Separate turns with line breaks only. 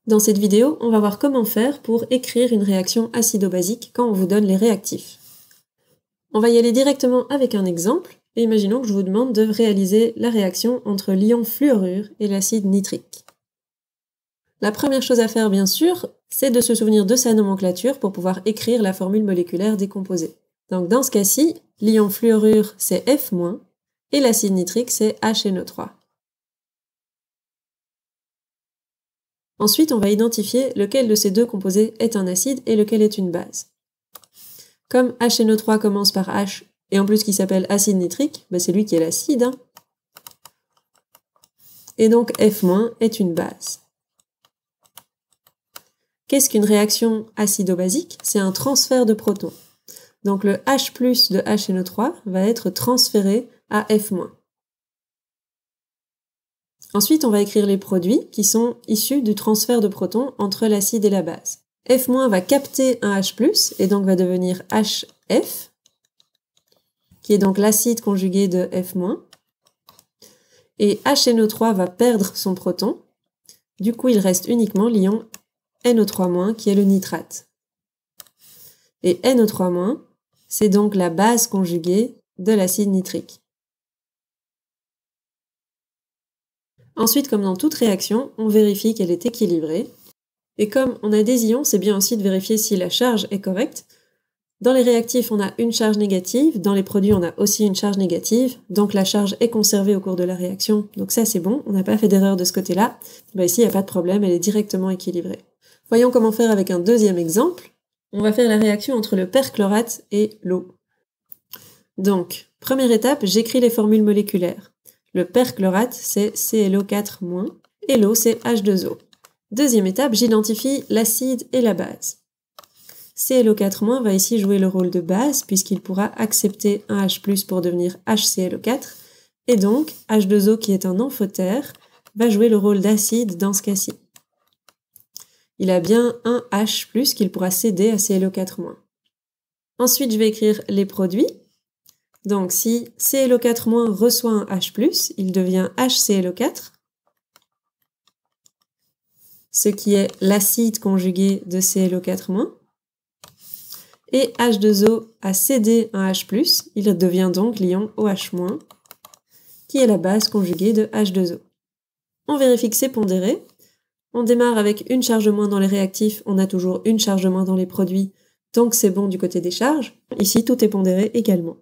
Dans cette vidéo, on va voir comment faire pour écrire une réaction acido-basique quand on vous donne les réactifs. On va y aller directement avec un exemple, et imaginons que je vous demande de réaliser la réaction entre l'ion fluorure et l'acide nitrique. La première chose à faire, bien sûr, c'est de se souvenir de sa nomenclature pour pouvoir écrire la formule moléculaire des composés. Donc dans ce cas-ci, l'ion fluorure c'est F- et l'acide nitrique c'est HNO3. Ensuite, on va identifier lequel de ces deux composés est un acide et lequel est une base. Comme HNO3 commence par H et en plus qui s'appelle acide nitrique, c'est lui qui est l'acide. Et donc F- est une base. Qu'est-ce qu'une réaction acido-basique? C'est un transfert de protons. Donc le H+ de HNO3 va être transféré à F-. Ensuite, on va écrire les produits qui sont issus du transfert de protons entre l'acide et la base. F- va capter un H+, et donc va devenir HF, qui est donc l'acide conjugué de F-. Et HNO3 va perdre son proton. Du coup, il reste uniquement l'ion NO3-, qui est le nitrate. Et NO3-, c'est donc la base conjuguée de l'acide nitrique. Ensuite, comme dans toute réaction, on vérifie qu'elle est équilibrée. Et comme on a des ions, c'est bien aussi de vérifier si la charge est correcte. Dans les réactifs, on a une charge négative. Dans les produits, on a aussi une charge négative. Donc la charge est conservée au cours de la réaction. Donc ça, c'est bon. On n'a pas fait d'erreur de ce côté-là. Ici, il n'y a pas de problème. Elle est directement équilibrée. Voyons comment faire avec un deuxième exemple. On va faire la réaction entre le perchlorate et l'eau. Donc, première étape, j'écris les formules moléculaires. Le perchlorate, c'est ClO4- et l'eau, c'est H2O. Deuxième étape, j'identifie l'acide et la base. ClO4- va ici jouer le rôle de base puisqu'il pourra accepter un H+ pour devenir HClO4 et donc H2O qui est un amphotère va jouer le rôle d'acide dans ce cas-ci. Il a bien un H+ qu'il pourra céder à ClO4-. Ensuite, je vais écrire les produits. Donc si ClO4- reçoit un H+, il devient HClO4, ce qui est l'acide conjugué de ClO4-. Et H2O a cédé un H+, il devient donc l'ion OH-, qui est la base conjuguée de H2O. On vérifie que c'est pondéré. On démarre avec une charge moins dans les réactifs, on a toujours une charge moins dans les produits, donc c'est bon du côté des charges. Ici, tout est pondéré également.